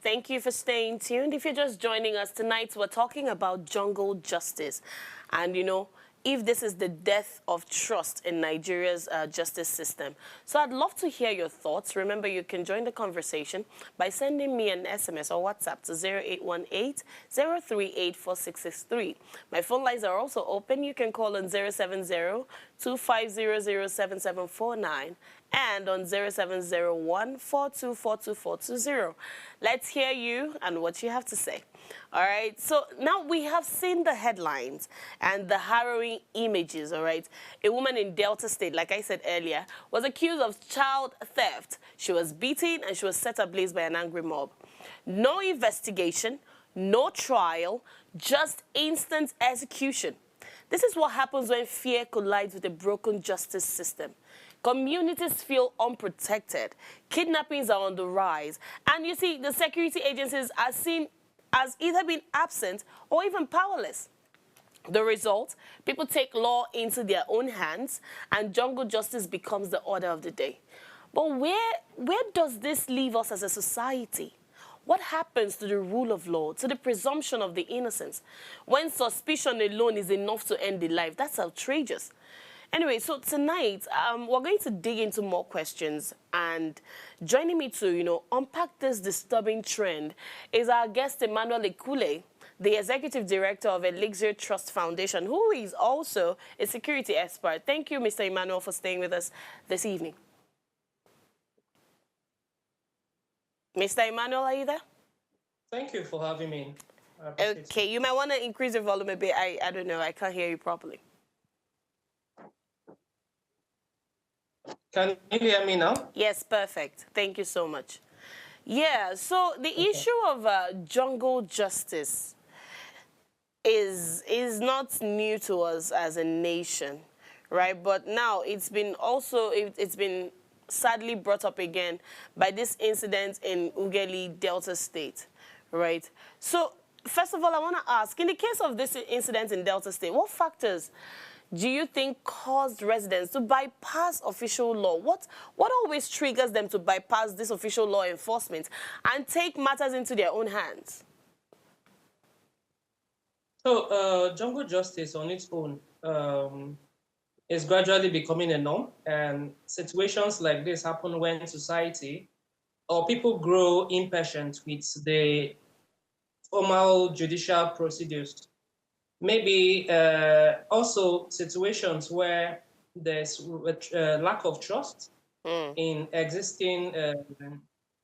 Thank you for staying tuned. If you're just joining us tonight, we're talking about jungle justice. And, if this is the death of trust in Nigeria's justice system. So I'd love to hear your thoughts. Remember, you can join the conversation by sending me an SMS or WhatsApp to 0818-038-4663. My phone lines are also open. You can call on 070-2500-7749 and on 0701-4242-420. Let's hear you and what you have to say. All right, so now we have seen the headlines and the harrowing images, all right? A woman in Delta State, like I said earlier, was accused of child theft. She was beaten and she was set ablaze by an angry mob. No investigation, no trial, just instant execution. This is what happens when fear collides with a broken justice system. Communities feel unprotected. Kidnappings are on the rise. And you see, the security agencies are seen as either being absent or even powerless. The result, people take law into their own hands and jungle justice becomes the order of the day. But where does this leave us as a society? What happens to the rule of law, to the presumption of the innocence? When suspicion alone is enough to end the life, that's outrageous. Anyway, so tonight, we're going to dig into more questions, and joining me to, unpack this disturbing trend is our guest, Emmanuel Ekule, the Executive Director of Elixir Trust Foundation, who is also a security expert. Thank you, Mr. Emmanuel, for staying with us this evening. Mr. Emmanuel, are you there? Thank you for having me. Okay, you might want to increase the volume a bit. I don't know, I can't hear you properly. Can you hear me now? Yes, perfect. Thank you so much. Yeah, so the issue of jungle justice is not new to us as a nation, right? But now it's been sadly brought up again by this incident in Ughelli, Delta State, right? So first of all, I want to ask, in the case of this incident in Delta State, what factors do you think caused residents to bypass official law? What always triggers them to bypass this official law enforcement and take matters into their own hands? So jungle justice on its own is gradually becoming a norm, and situations like this happen when society or people grow impatient with the formal judicial procedures. Maybe also situations where there's lack of trust in existing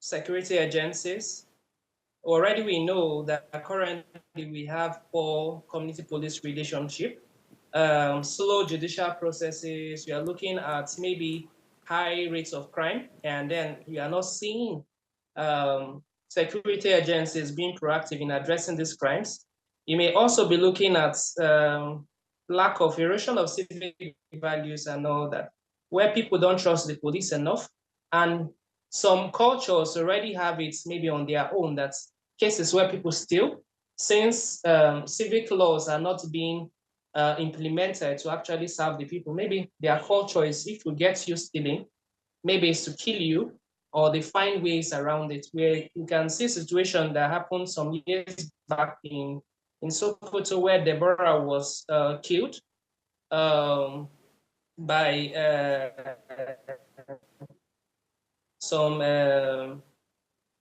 security agencies. Already we know that currently we have poor community police relationship, slow judicial processes. We are looking at maybe high rates of crime, and then we are not seeing security agencies being proactive in addressing these crimes. You may also be looking at lack of erosion of civic values and all that, where people don't trust the police enough. And some cultures already have it maybe on their own, that's cases where people steal, since civic laws are not being implemented to actually serve the people. Maybe their culture is, if we get you stealing, maybe it's to kill you, or they find ways around it, where you can see a situation that happened some years back in Sokoto, where Deborah was killed by some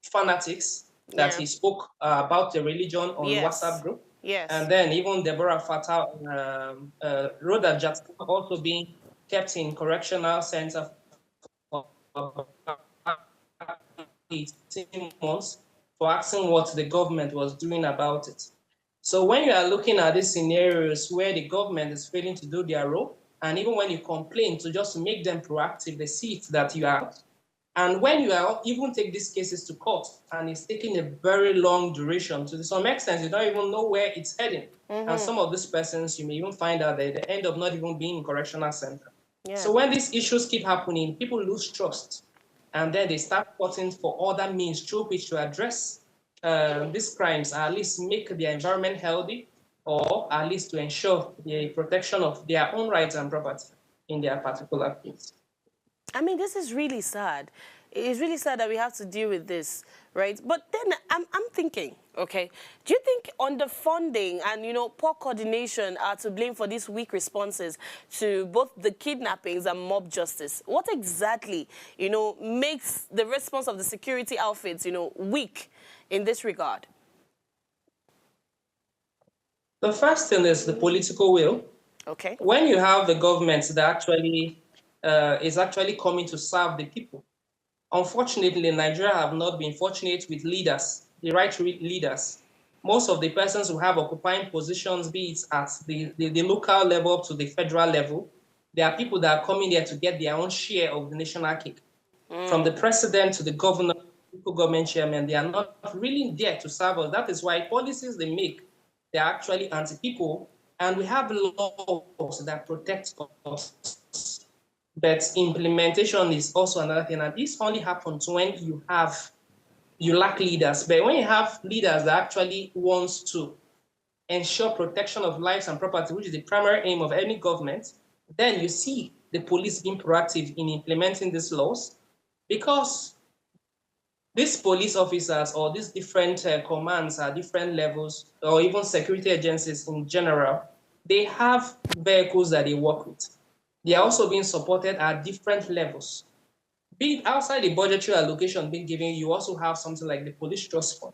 fanatics that he spoke about the religion on WhatsApp group. Yes. And then even Deborah Fatal wrote that just also being kept in correctional center for 18 months for asking what the government was doing about it. So when you are looking at these scenarios where the government is failing to do their role, and even when you complain to just make them proactive, they see it that you are. And when you are even take these cases to court, and it's taking a very long duration, to some extent, you don't even know where it's heading. And some of these persons, you may even find out that they end up not even being in correctional center. So when these issues keep happening, people lose trust. And then they start plotting for other means through which to address these crimes, or at least make the environment healthy, or at least to ensure the protection of their own rights and property in their particular case. I mean, this is really sad. It's really sad that we have to deal with this, right? But then I'm thinking, okay, do you think underfunding and, poor coordination are to blame for these weak responses to both the kidnappings and mob justice? What exactly, makes the response of the security outfits, weak in this regard? The first thing is the political will. Okay. When you have the government that actually is actually coming to serve the people, unfortunately, Nigeria have not been fortunate with leaders, the right leaders. Most of the persons who have occupying positions, be it at the local level up to the federal level, there are people that are coming there to get their own share of the national cake. From the president to the governor, local government chairman, they are not really there to serve us. That is why policies they make, they're actually anti-people, and we have laws that protect us. But implementation is also another thing, and this only happens when you lack leaders. But when you have leaders that actually wants to ensure protection of lives and property, which is the primary aim of any government, then you see the police being proactive in implementing these laws, because these police officers or these different commands at different levels, or even security agencies in general, they have vehicles that they work with. They are also being supported at different levels. Be it outside the budgetary allocation being given, you also have something like the police trust fund.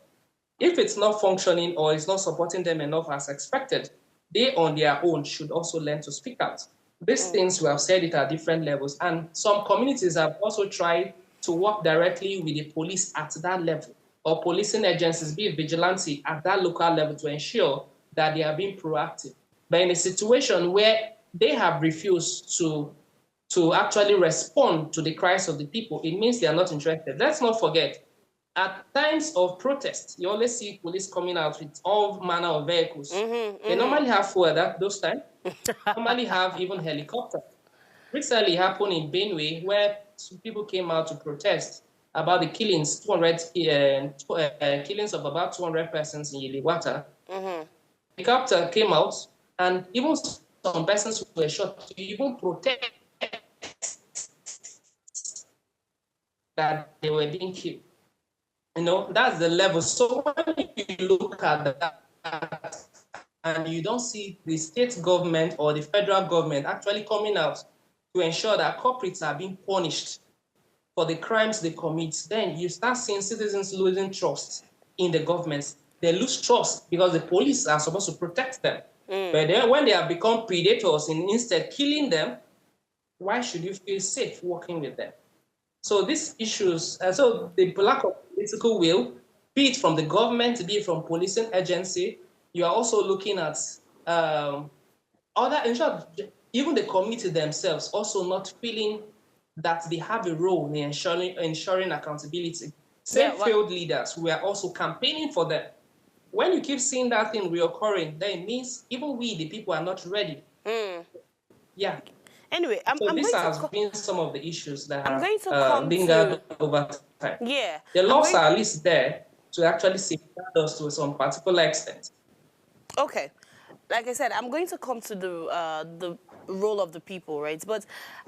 If it's not functioning or it's not supporting them enough as expected, they on their own should also learn to speak out. These things, we have said it at different levels, and some communities have also tried to work directly with the police at that level, or policing agencies, be it vigilante at that local level, to ensure that they are being proactive. But in a situation where they have refused to actually respond to the cries of the people, it means they are not interested. Let's not forget, at times of protest, you always see police coming out with all manner of vehicles. They normally have fuel at those times. Normally have even helicopters. Recently happened in Benue, where some people came out to protest about the killings, killings of about 200 persons in Yeliwata. Helicopter came out, and even some persons were shot to even protest that they were being killed. That's the level. So when you look at that, and you don't see the state government or the federal government actually coming out to ensure that culprits are being punished for the crimes they commit, then you start seeing citizens losing trust in the government. They lose trust because the police are supposed to protect them. But then when they have become predators and instead killing them, why should you feel safe working with them? So these issues, so the lack of political will, be it from the government, be it from policing agency, you are also looking at other, in short, even the community themselves also not feeling that they have a role in ensuring accountability. Same failed leaders who are also campaigning for them. When you keep seeing that thing reoccurring, then it means even we, the people, are not ready. Yeah. Anyway, These have been some of the issues that have lingered over time. Yeah. The laws are at least there to actually safeguard us to some particular extent. Okay. Like I said, I'm going to come to the role of the people, right? But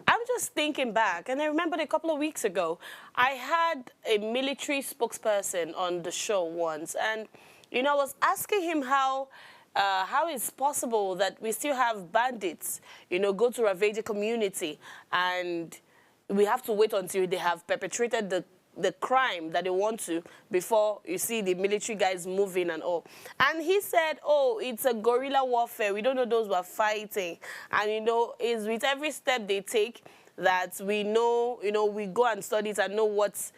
I'm just thinking back, and I remembered a couple of weeks ago, I had a military spokesperson on the show once, and I was asking him how it's possible that we still have bandits, go to ravage a community, and we have to wait until they have perpetrated the crime that they want to before you see the military guys moving and all. And he said, oh, it's a guerrilla warfare. We don't know those who are fighting. And, it's with every step they take that we know, we go and study it and know what's...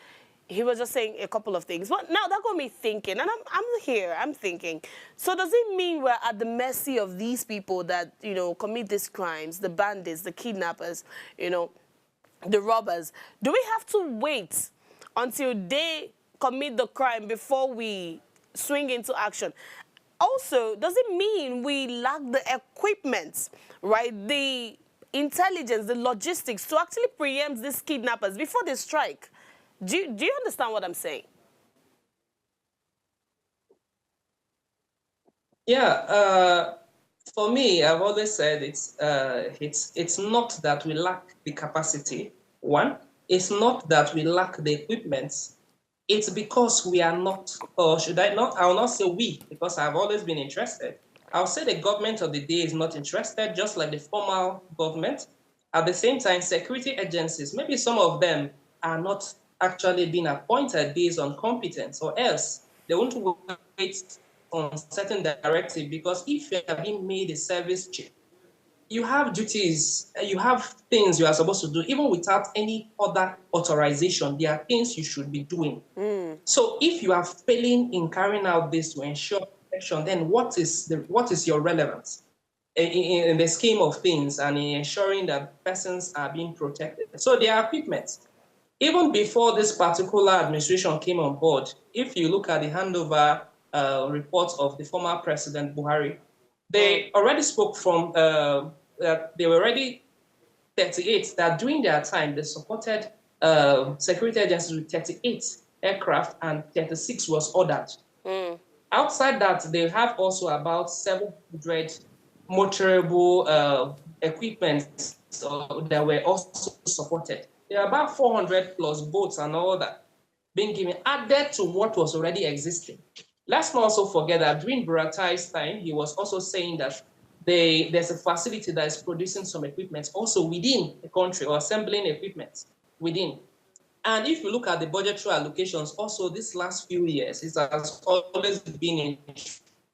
He was just saying a couple of things. But now that got me thinking, and I'm thinking, so does it mean we're at the mercy of these people that, commit these crimes, the bandits, the kidnappers, the robbers? Do we have to wait until they commit the crime before we swing into action? Also, does it mean we lack the equipment, right, the intelligence, the logistics to actually preempt these kidnappers before they strike? Do you understand what I'm saying? Yeah, for me, I've always said it's not that we lack the capacity, one, It's not that we lack the equipment. It's because we are not, or should I not? I will not say we, because I've always been interested. I'll say the government of the day is not interested, just like the formal government. At the same time, security agencies, maybe some of them are not actually being appointed based on competence, or else they won't wait on certain directive, because if you are being made a service chief, you have duties, you have things you are supposed to do, even without any other authorization. There are things you should be doing. So if you are failing in carrying out this to ensure protection, then what is your relevance in the scheme of things and in ensuring that persons are being protected? So there are equipment. Even before this particular administration came on board, if you look at the handover report of the former President Buhari, they already spoke from, they were already 38, that during their time, they supported security agencies with 38 aircraft and 36 was ordered. Outside that, they have also about 700 motorable equipment that were also supported. There are about 400 plus boats and all that being given, added to what was already existing. Let's not also forget that during Buratai's time, he was also saying that there's a facility that is producing some equipment also within the country, or assembling equipment within. And if you look at the budgetary allocations, also this last few years, it has always been in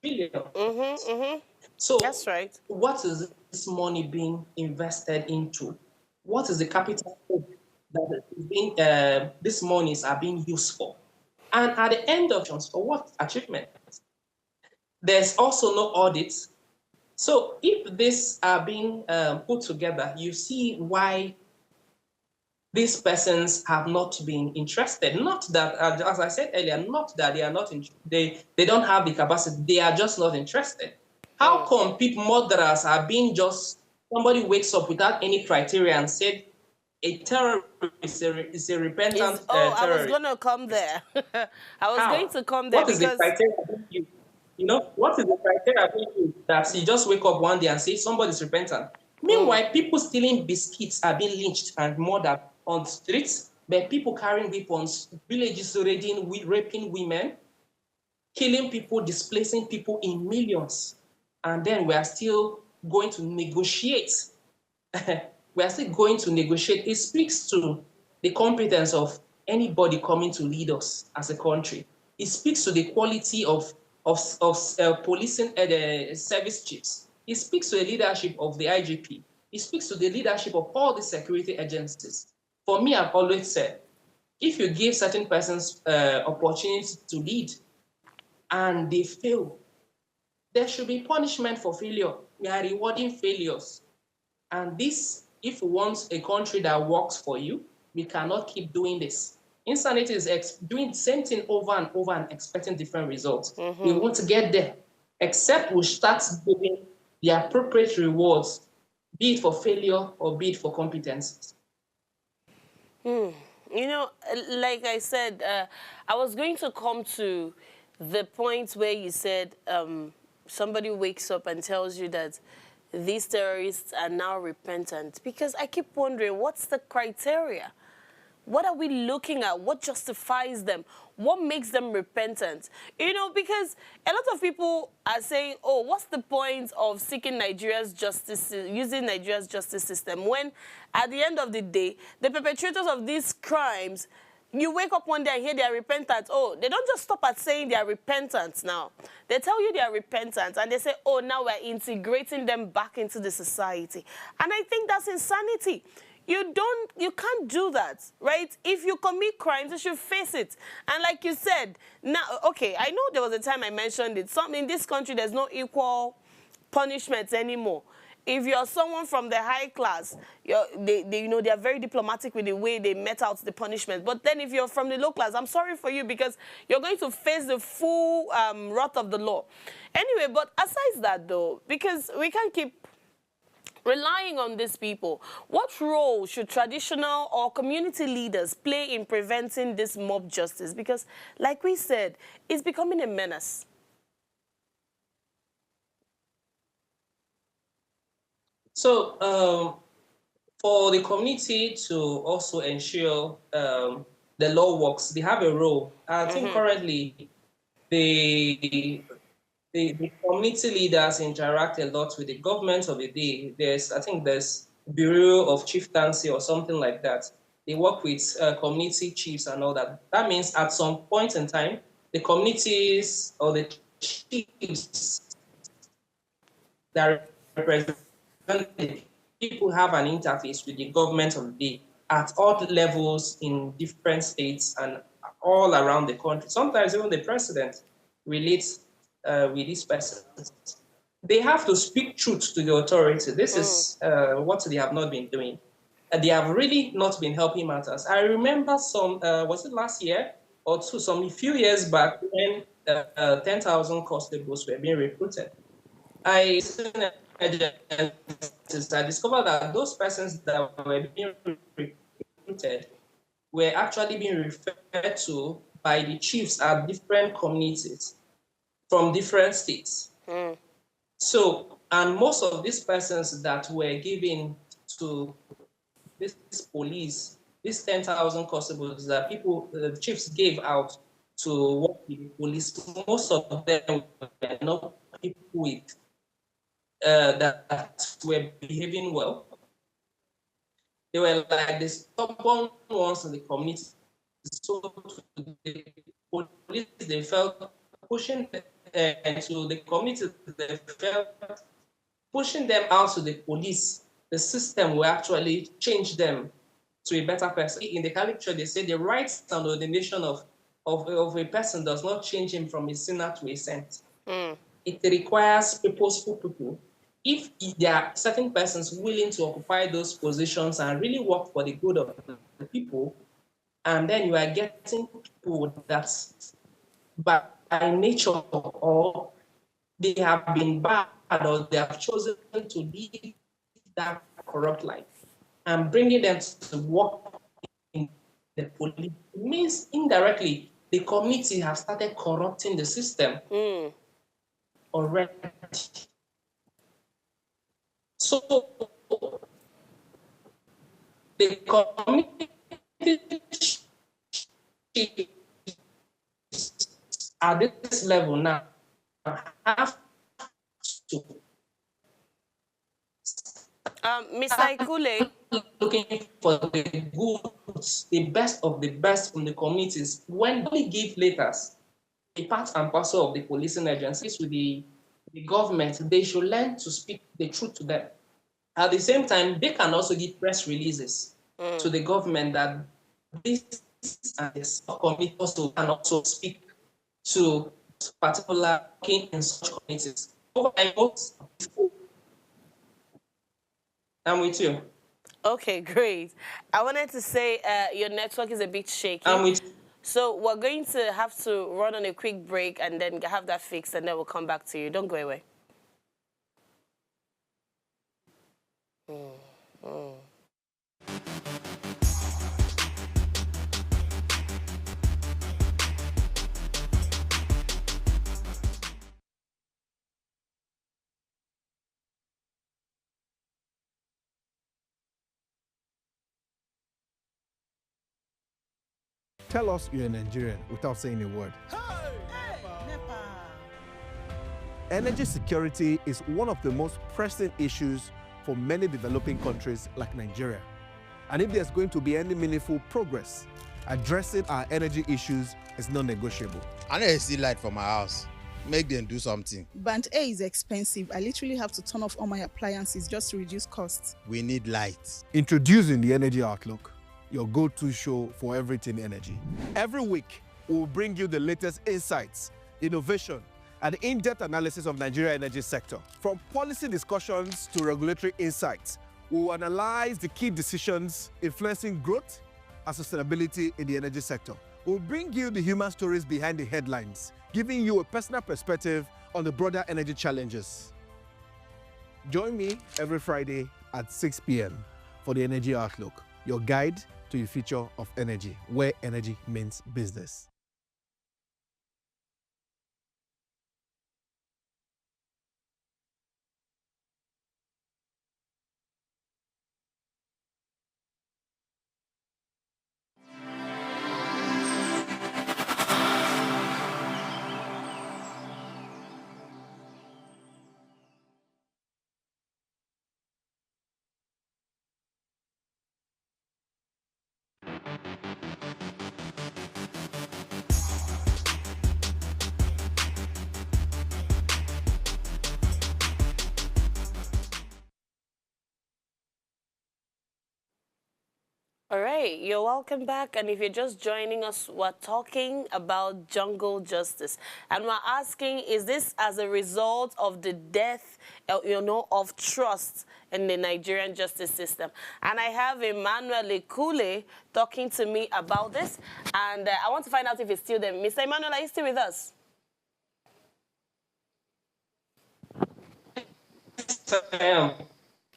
trillions. So That's right. what is this money being invested into? What is the capital that is being, these monies are being used for? And at the end of for what achievement? There's also no audit. So if these are being put together, you see why these persons have not been interested. Not that, as I said earlier, not that they are not, they don't have the capacity, they are just not interested. How come people, murderers are being just, somebody wakes up without any criteria and said, a terrorist is a repentant terrorist? I was going to come there. I was going How? to come there What is the because criteria being used? You know, what is the criteria being used that you just wake up one day and say somebody's repentant? Meanwhile, people stealing biscuits are being lynched and murdered on the streets, but people carrying weapons, villages raiding, raping women, killing people, displacing people in millions. And then we are still going to negotiate. We are still going to negotiate. It speaks to the competence of anybody coming to lead us as a country. It speaks to the quality of policing service chiefs. It speaks to the leadership of the IGP. It speaks to the leadership of all the security agencies. For me, I've always said, if you give certain persons opportunity to lead and they fail, there should be punishment for failure. We are rewarding failures. And this, if we want a country that works for you, we cannot keep doing this. Insanity is doing the same thing over and over and expecting different results. We want to get there, except we start giving the appropriate rewards, be it for failure or be it for competence. You know, like I said, I was going to come to the point where you said somebody wakes up and tells you that these terrorists are now repentant. Because I keep wondering, what's the criteria? What are we looking at? What justifies them? What makes them repentant? You know, because a lot of people are saying, oh, what's the point of seeking Nigeria's justice, using Nigeria's justice system, when at the end of the day, the perpetrators of these crimes, you wake up one day and hear they are repentant. Oh, they don't just stop at saying they are repentant now. They tell you they are repentant and they say, oh, now we're integrating them back into the society. And I think that's insanity. You can't do that, right? If you commit crimes, you should face it. And like you said, now, okay, I know there was a time I mentioned it. In this country, there's no equal punishments anymore. If you're someone from the high class, they are very diplomatic with the way they met out the punishment. But then if you're from the low class, I'm sorry for you, because you're going to face the full wrath of the law. Anyway, but aside that though, because we can't keep relying on these people, what role should traditional or community leaders play in preventing this mob justice? Because, like we said, it's becoming a menace. So For the community to also ensure the law works, they have a role. I think currently the, the community leaders interact a lot with the government of the day. I think there's Bureau of Chieftaincy or something like that. They work with community chiefs and all that. That means at some point in time, the communities or the chiefs that represent the people have an interface with the government of the day at all levels in different states and all around the country. Sometimes even the president relates with these persons. They have to speak truth to the authority. This is what they have not been doing. They have really not been helping matters. I remember was it last year or two, some few years back when 10,000 constables were being recruited. I discovered that those persons that were being recruited were actually being referred to by the chiefs at different communities from different states. So, and most of these persons that were given to this police, these 10,000 constables that the chiefs gave out to work with the police, most of them were not people with that were behaving well. They were like the stubborn ones in the community. So the police, they felt pushing to the community, they felt pushing them out to the police. The system will actually change them to a better person. In the Catholic Church, they say the rights and ordination of a person does not change him from a sinner to a saint. It requires purposeful people. If there are certain persons willing to occupy those positions and really work for the good of the people, and then you are getting people that by nature or they have been bad or they have chosen to live that corrupt life and bringing them to work in the police, it means indirectly the community has started corrupting the system already. So the community at this level now have to Mr. Ikule, looking for the goods, the best of the best from the communities. When they give letters, a part and parcel of the policing agencies with the government, they should learn to speak the truth to them. At the same time, they can also give press releases to the government that this and this committee also can also speak to particular king in such committees. I'm with you. okay, great. I wanted to say your network is a bit shaky. I'm with So we're going to have to run on a quick break and then have that fixed, and then we'll come back to you. Don't go away. Tell us you're a Nigerian without saying a word. Energy security is one of the most pressing issues for many developing countries like Nigeria. And if there's going to be any meaningful progress, addressing our energy issues is non-negotiable. I need to see light for my house. Make them do something. Band A is expensive. I literally have to turn off all my appliances just to reduce costs. We need light. Introducing the Energy Outlook, your go-to show for everything energy. Every week, we'll bring you the latest insights, innovation, and in-depth analysis of Nigeria's energy sector. From policy discussions to regulatory insights, we'll analyze the key decisions influencing growth and sustainability in the energy sector. We'll bring you the human stories behind the headlines, giving you a personal perspective on the broader energy challenges. Join me every Friday at 6 p.m. for the Energy Outlook, your guide to the future of energy, where energy means business. All right, you're welcome back. And if you're just joining us, we're talking about jungle justice. And we're asking, is this as a result of the death, of trust in the Nigerian justice system? And I have Emmanuel Ekule talking to me about this. And I want to find out if he's still there. Mr. Emmanuel, are you still with us? I am.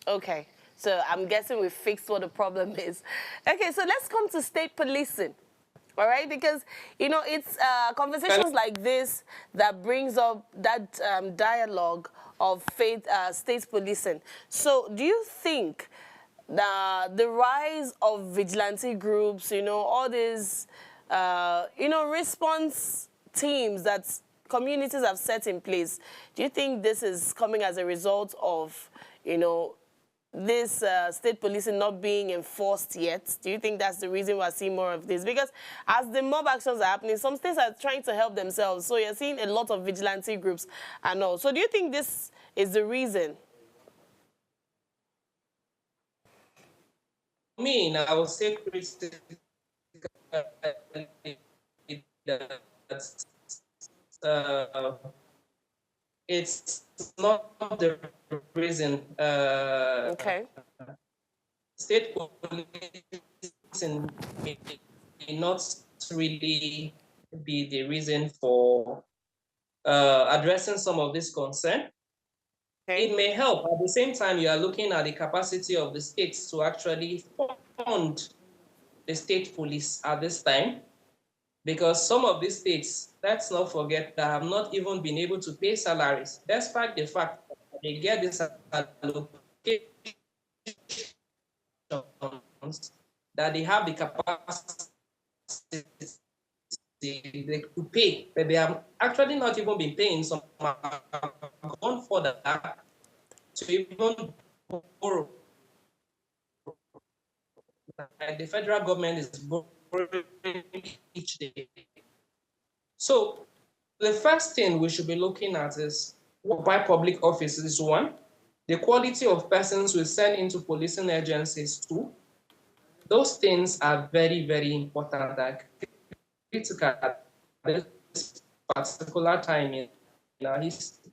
Okay, so I'm guessing we fixed what the problem is. Okay, so let's come to state policing, all right? Because, it's conversations like this that brings up that dialogue of state policing. So do you think the rise of vigilante groups, all these, response teams that communities have set in place, do you think this is coming as a result of, this state policing not being enforced yet? Do you think that's the reason we're seeing more of this? Because as the mob actions are happening, some states are trying to help themselves. So you're seeing a lot of vigilante groups and all. So do you think this is the reason? I would say critical that it's not the reason. Okay. State policing may not really be the reason for addressing some of this concern. Okay. It may help. At the same time, you are looking at the capacity of the states to actually fund the state police at this time, because some of these states, let's not forget, that have not even been able to pay salaries, despite the fact that they get this allocation, that they have the capacity to pay, but they have actually not even been paying. Some have gone for that to even borrow. Like the federal government is borrowing each day. So the first thing we should be looking at is why public offices, one, the quality of persons we send into policing agencies, two. Those things are very, very important, that critical at this particular time in our history.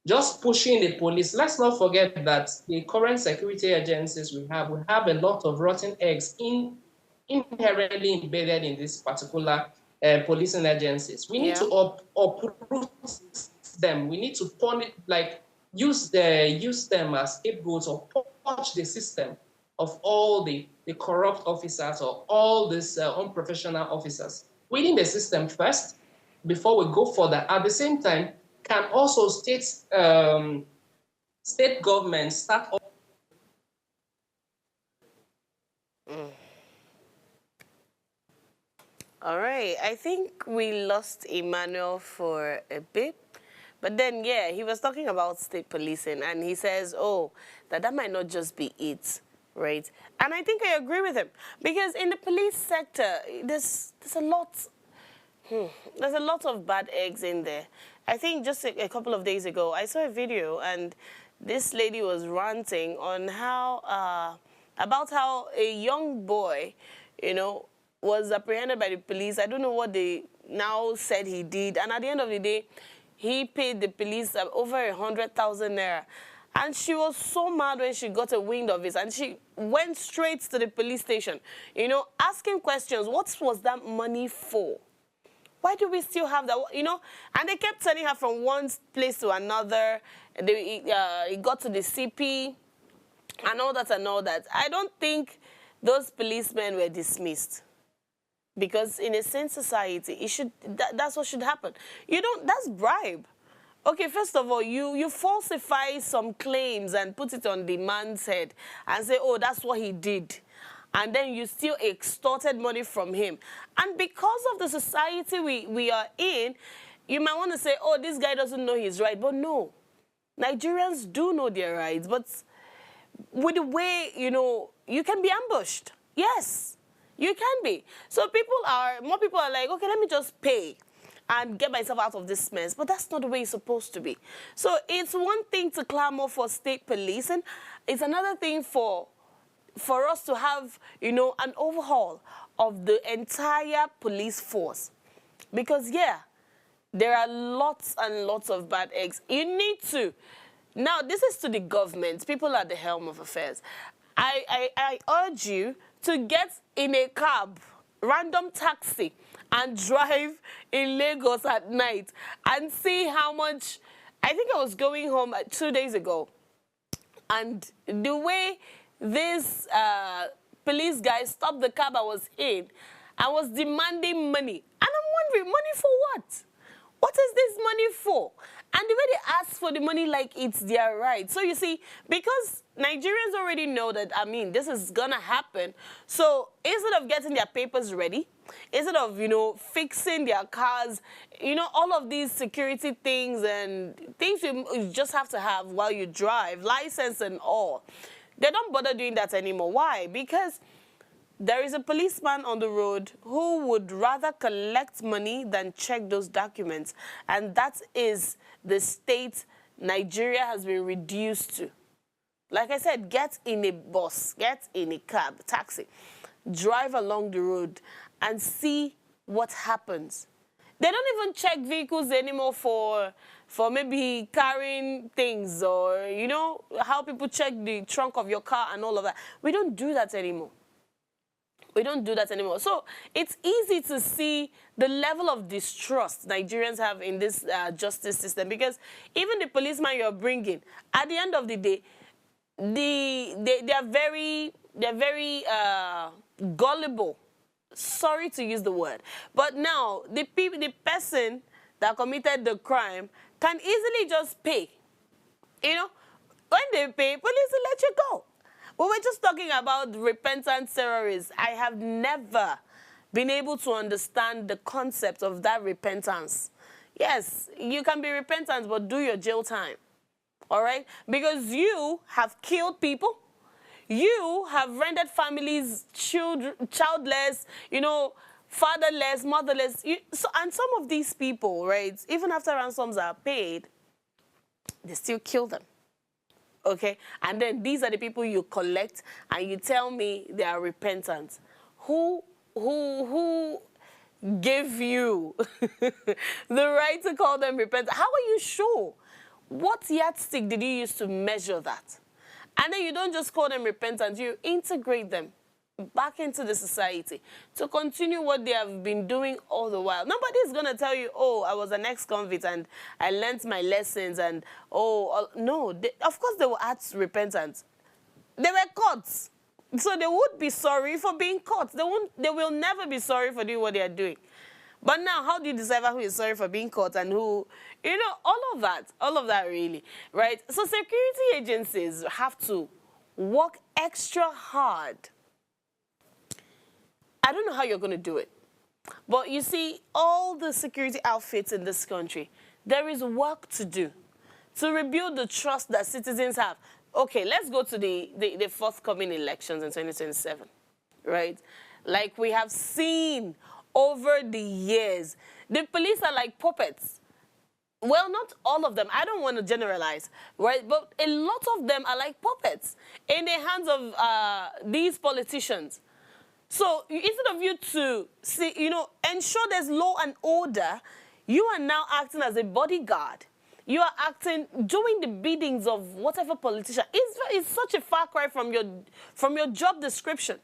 Just pushing the police. Let's not forget that the current security agencies we have a lot of rotten eggs inherently embedded in this particular policing agencies. We need to uproot them. We need to use them as scapegoats, or purge the system of all the corrupt officers or all these unprofessional officers within the system first, before we go further. At the same time, can also state governments start up. All right, I think we lost Emmanuel for a bit. But then, yeah, he was talking about state policing, and he says, that might not just be it, right? And I think I agree with him, because in the police sector, there's a lot of bad eggs in there. I think just a couple of days ago, I saw a video, and this lady was ranting on about how a young boy, was apprehended by the police. I don't know what they now said he did. And at the end of the day, he paid the police over 100,000 naira. And she was so mad when she got a wind of it. And she went straight to the police station, asking questions. What was that money for? Why do we still have that? And they kept sending her from one place to another. It got to the CP and all that and all that. I don't think those policemen were dismissed. Because in a sane society, that's what should happen. That's bribe. Okay, first of all, you falsify some claims and put it on the man's head and say, that's what he did. And then you still extorted money from him. And because of the society we are in, you might want to say, this guy doesn't know his right. But no, Nigerians do know their rights. But with the way, you can be ambushed. Yes. You can be. So more people are like, okay, let me just pay and get myself out of this mess. But that's not the way it's supposed to be. So it's one thing to clamor for state policing. It's another thing for for us to have, you know, an overhaul of the entire police force. Because, yeah, there are lots and lots of bad eggs. You need to. Now, this is to the government, people at the helm of affairs. I urge you to get in a cab, random taxi, and drive in Lagos at night and see how much. I think I was going home 2 days ago, and the way this police guy stopped the cab I was in and was demanding money. And I'm wondering, money for what? What is this money for? And the way they ask for the money like it's their right. So you see, because Nigerians already know that, I mean, this is going to happen. So instead of getting their papers ready, instead of, you know, fixing their cars, you know, all of these security things and things you just have to have while you drive, license and all, they don't bother doing that anymore. Why? Because there is a policeman on the road who would rather collect money than check those documents. And that is the state Nigeria has been reduced to. Like I said, get in a bus, get in a cab, taxi, drive along the road and see what happens. They don't even check vehicles anymore for maybe carrying things or, you know, how people check the trunk of your car and all of that. We don't do that anymore. We don't do that anymore. So it's easy to see the level of distrust Nigerians have in this justice system, because even the policeman you're bringing, at the end of the day, they're very gullible. Sorry to use the word, but now the person that committed the crime can easily just pay. You know, when they pay, police will let you go. We were just talking about repentant terrorists. I have never been able to understand the concept of that repentance. Yes, you can be repentant, but do your jail time. All right? Because you have killed people. You have rendered families childless, you know, fatherless, motherless. And some of these people, right, even after ransoms are paid, they still kill them. Okay, and then these are the people you collect, and you tell me they are repentant. Who gave you the right to call them repentant? How are you sure? What yardstick did you use to measure that? And then you don't just call them repentant, you integrate them back into the society to continue what they have been doing all the while. Nobody's going to tell you, oh, I was an ex-convict and I learned my lessons and, oh, no. Of course they will act repentant. They were caught. So they would be sorry for being caught. They will never be sorry for doing what they are doing. But now, how do you decipher who is sorry for being caught and who, you know, all of that really, right? So security agencies have to work extra hard. I don't know how you're going to do it. But you see, all the security outfits in this country, there is work to do to rebuild the trust that citizens have. Okay, let's go to the forthcoming elections in 2027, right? Like we have seen over the years, the police are like puppets. Well, not all of them. I don't want to generalize, right? But a lot of them are like puppets in the hands of these politicians. So instead of you to see, you know, ensure there's law and order, you are now acting as a bodyguard. You are acting, doing the biddings of whatever politician. It's such a far cry from your job description.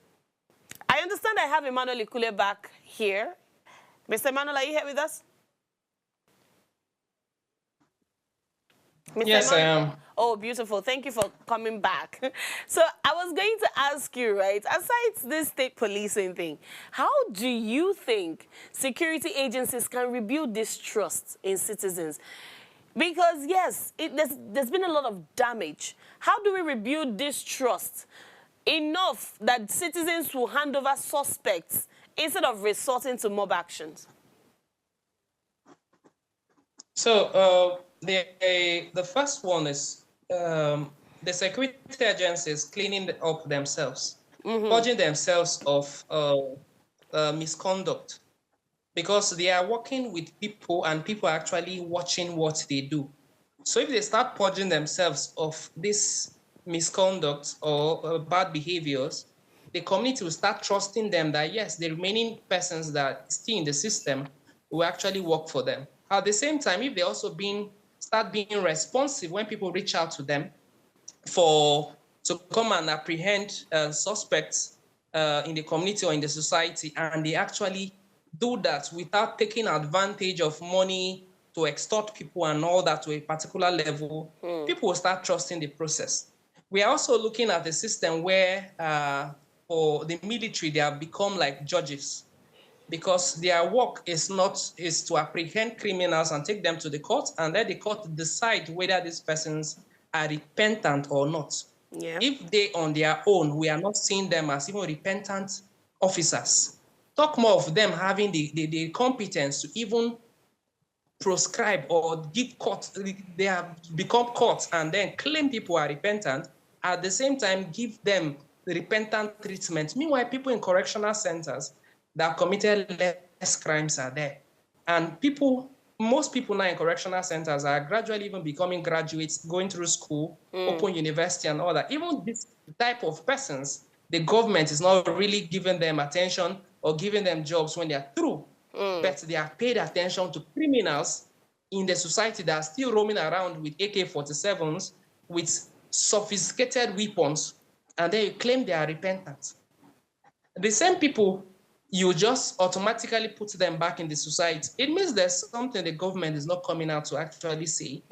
I understand I have Emmanuel Ikule back here. Mr. Emmanuel, are you here with us? Mr. Yes, Emmanuel? I am. Oh, beautiful. Thank you for coming back. So I was going to ask you, right, aside this state policing thing, how do you think security agencies can rebuild distrust in citizens? Because, yes, there's been a lot of damage. How do we rebuild distrust enough that citizens will hand over suspects instead of resorting to mob actions? So the first one is the security agencies cleaning up themselves, purging themselves of misconduct, because they are working with people and people are actually watching what they do. So if they start purging themselves of this misconduct or bad behaviors, the community will start trusting them that, yes, the remaining persons that are still in the system will actually work for them. At the same time, if they also start being responsive when people reach out to them to come and apprehend suspects in the community or in the society, and they actually do that without taking advantage of money to extort people and all that to a particular level, people will start trusting the process. We are also looking at a system where for the military, they have become like judges, because their work is to apprehend criminals and take them to the court, and let the court decide whether these persons are repentant or not. Yeah. If they on their own, we are not seeing them as even repentant officers. Talk more of them having the competence to even proscribe or give court. They have become courts and then claim people are repentant. At the same time, give them the repentant treatment. Meanwhile, people in correctional centers that committed less crimes are there. And most people now in correctional centers are gradually even becoming graduates, going through school, open university and all that. Even this type of persons, the government is not really giving them attention or giving them jobs when they are through. But they have paid attention to criminals in the society that are still roaming around with AK-47s, with sophisticated weapons, and then you claim they are repentant. The same people, you just automatically put them back in the society. It means there's something the government is not coming out to actually say.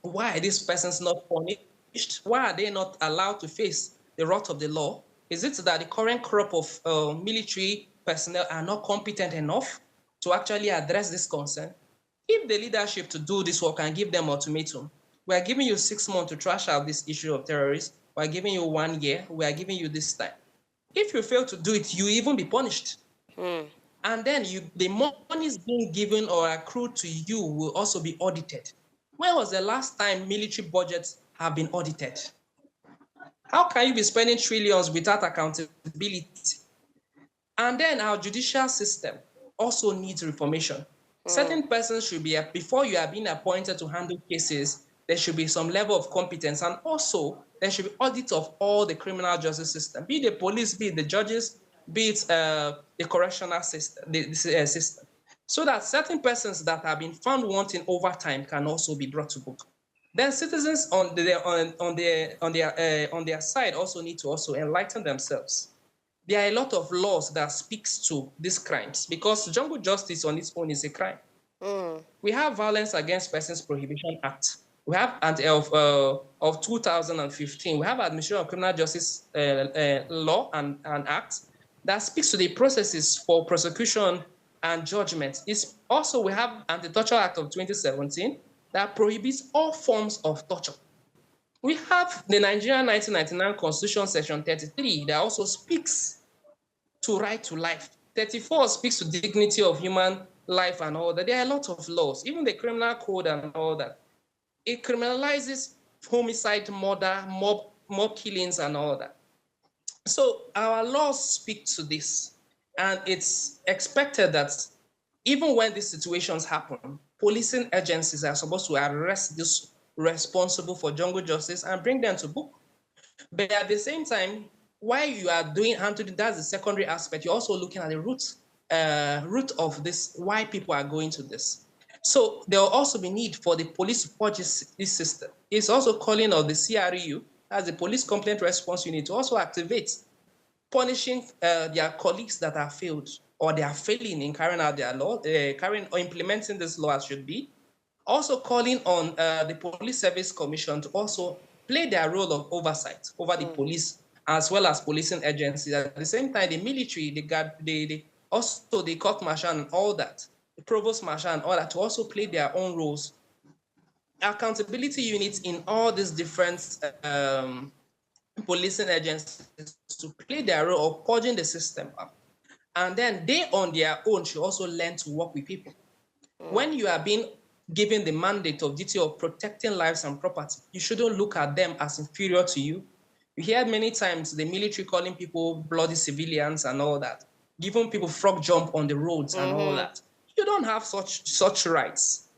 Why are these persons not punished? Why are they not allowed to face the wrath of the law? Is it that the current crop of military personnel are not competent enough to actually address this concern? If the leadership to do this work and give them ultimatum, we are giving you 6 months to trash out this issue of terrorists. We are giving you 1 year. We are giving you this time. If you fail to do it, you even be punished. And then the monies being given or accrued to you will also be audited. When was the last time military budgets have been audited? How can you be spending trillions without accountability? And then our judicial system also needs reformation. Certain persons should be, before you are being appointed to handle cases, there should be some level of competence, and also there should be audit of all the criminal justice system, be it the police, be it the judges, be it the correctional system, system, so that certain persons that have been found wanting over time can also be brought to book. Then citizens on their side also need to also enlighten themselves. There are a lot of laws that speaks to these crimes, because jungle justice on its own is a crime. We have Violence Against Persons Prohibition Act. We have of 2015. We have Administration of Criminal Justice law and act that speaks to the processes for prosecution and judgment. We have Anti-Torture Act of 2017 that prohibits all forms of torture. We have the Nigerian 1999 Constitution, Section 33, that also speaks to right to life. 34 speaks to dignity of human life and all that. There are a lot of laws, even the criminal code and all that. It criminalizes homicide, murder, mob killings and all that. So our laws speak to this, and it's expected that even when these situations happen, policing agencies are supposed to arrest those responsible for jungle justice and bring them to book. But at the same time, while you are doing that's the secondary aspect, you're also looking at the root of this, why people are going to this. So there will also be need for the police to purchase this system. It's also calling on the CRU, as the Police Complaint Response Unit, to also activate, punishing their colleagues that are failed or they are failing in carrying out their law, or implementing this law as should be. Also calling on the Police Service Commission to also play their role of oversight over the police as well as policing agencies. At the same time, the military, also the court martial and all that, the provost marshal and all that, to also play their own roles. Accountability units in all these different policing agencies to play their role of purging the system up. And then they on their own should also learn to work with people. When you are being given the mandate of duty of protecting lives and property, you shouldn't look at them as inferior to you. You hear many times the military calling people bloody civilians and all that, giving people frog jump on the roads and all that. You don't have such rights.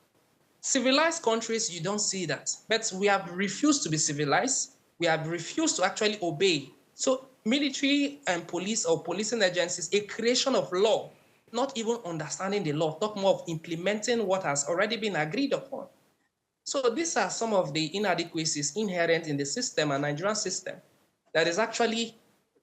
Civilized countries, you don't see that. But we have refused to be civilized. we have refused to actually obey. So military and police or policing agencies, a creation of law, not even understanding the law, talk more of implementing what has already been agreed upon. So these are some of the inadequacies inherent in the system and Nigerian system that is actually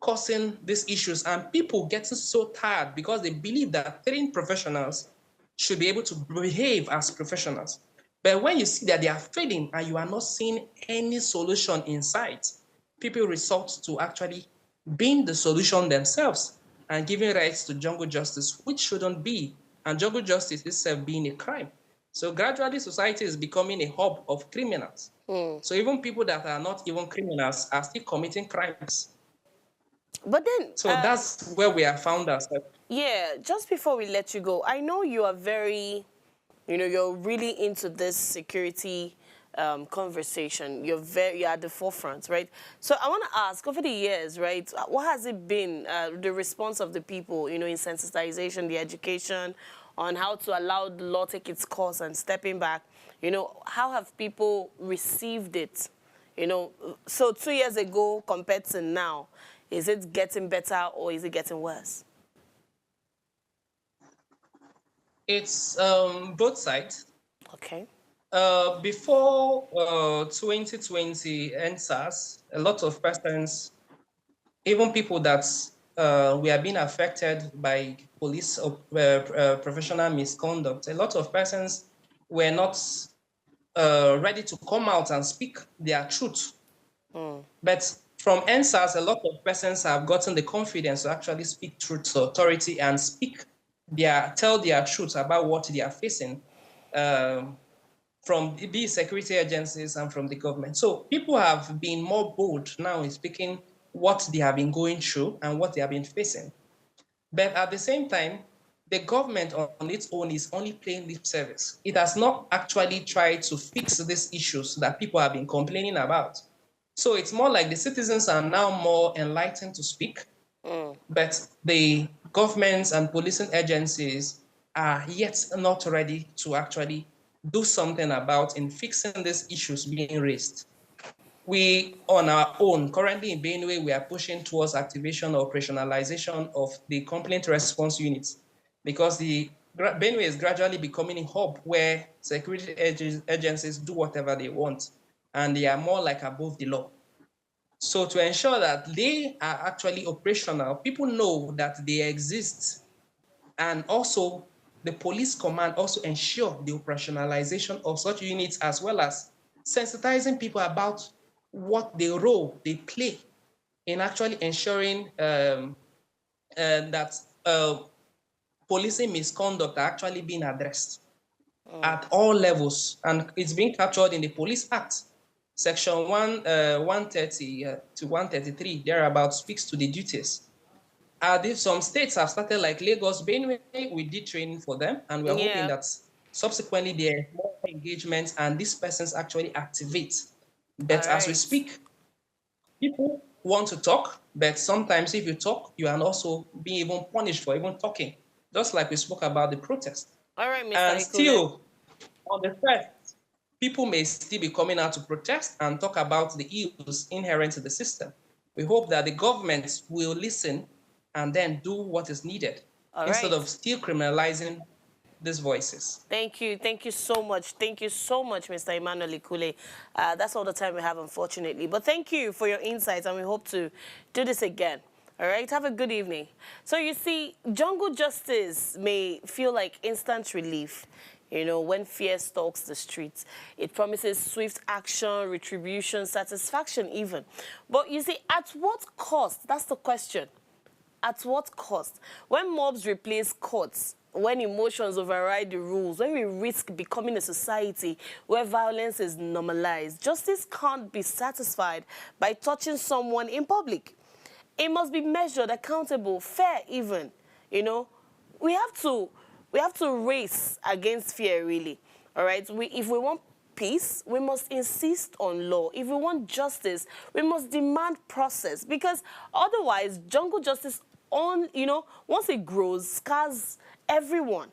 causing these issues, and people getting so tired because they believe that trained professionals should be able to behave as professionals. But when you see that they are failing and you are not seeing any solution in sight, people resort to actually being the solution themselves and giving rights to jungle justice, which shouldn't be, and jungle justice itself being a crime. So gradually, society is becoming a hub of criminals. So even people that are not even criminals are still committing crimes. But then, So that's where we have found ourselves. yeah, just before we let you go, I know you are very, you're really into this security conversation. You're at the forefront, right? So I want to ask, over the years, right, what has it been, the response of the people, in sensitization, the education, on how to allow the law take its course and stepping back? How have people received it? So 2 years ago compared to now, is it getting better or is it getting worse? It's both sides. Okay. Before 2020 NSAS, a lot of persons, even people that we are being affected by police or professional misconduct, a lot of persons were not ready to come out and speak their truth. But from NSAS, a lot of persons have gotten the confidence to actually speak truth to authority and tell their truth about what they are facing from the security agencies and from the government. So people have been more bold now in speaking what they have been going through and what they have been facing. But at the same time, the government on its own is only playing lip service. It has not actually tried to fix these issues that people have been complaining about. So it's more like the citizens are now more enlightened to speak, but the governments and policing agencies are yet not ready to actually do something about in fixing these issues being raised. We, on our own, currently in Benue, we are pushing towards activation or operationalization of the complaint response units, because the Benue is gradually becoming a hub where security agencies do whatever they want, and they are more like above the law. So to ensure that they are actually operational, people know that they exist, and also the police command also ensure the operationalization of such units, as well as sensitizing people about what the role they play in actually ensuring that policing misconduct are actually being addressed at all levels. And it's being captured in the Police Act. Section 130 to 133, thereabout, speaks to the duties. Some states have started, like Lagos, Benue, we did training for them, and we're hoping that subsequently there are more engagements and these persons actually activate. But as we speak, people want to talk, but sometimes if you talk, you are also being even punished for even talking, just like we spoke about the protest. All right, Mr. And Ikule. still, on the first, people may still be coming out to protest and talk about the ills inherent to the system. We hope that the government will listen and then do what is needed instead of still criminalizing these voices. Thank you. Thank you so much. Thank you so much, Mr. Emmanuel Ikule. That's all the time we have, unfortunately. But thank you for your insights, and we hope to do this again. All right, have a good evening. So you see, jungle justice may feel like instant relief, when fear stalks the streets. It promises swift action, retribution, satisfaction even. But you see, at what cost? That's the question. At what cost? When mobs replace courts, when emotions override the rules, when we risk becoming a society where violence is normalized, justice can't be satisfied by touching someone in public. It must be measured, accountable, fair even. We have to race against fear, really. All right? If we want peace, we must insist on law. If we want justice, we must demand process, because otherwise, jungle justice once it grows, scars everyone.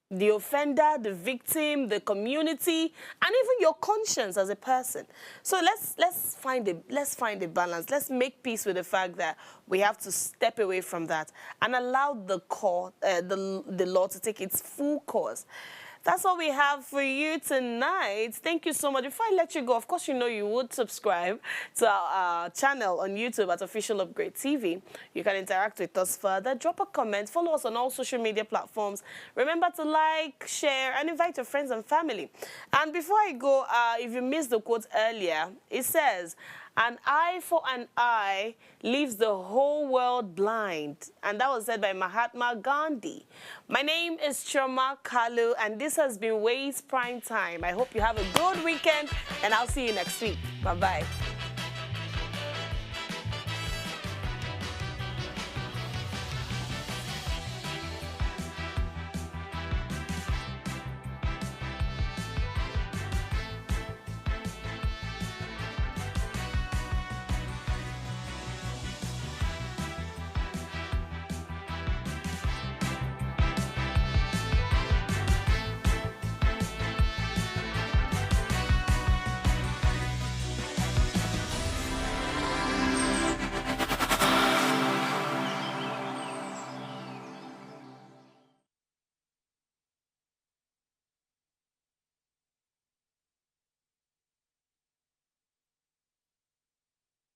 the offender, the victim, the community, and even your conscience as a person. So let's find a balance. Let's make peace with the fact that we have to step away from that and allow the law to take its full course. That's all we have for you tonight. Thank you so much. Before I let you go, of course, you know you would subscribe to our channel on YouTube at Official Upgrade TV. You can interact with us further. Drop a comment. Follow us on all social media platforms. Remember to like, share, and invite your friends and family. And before I go, if you missed the quote earlier, it says, "An eye for an eye leaves the whole world blind." And that was said by Mahatma Gandhi. My name is Choma Kalu, and this has been Ways Prime Time. I hope you have a good weekend, and I'll see you next week. Bye-bye.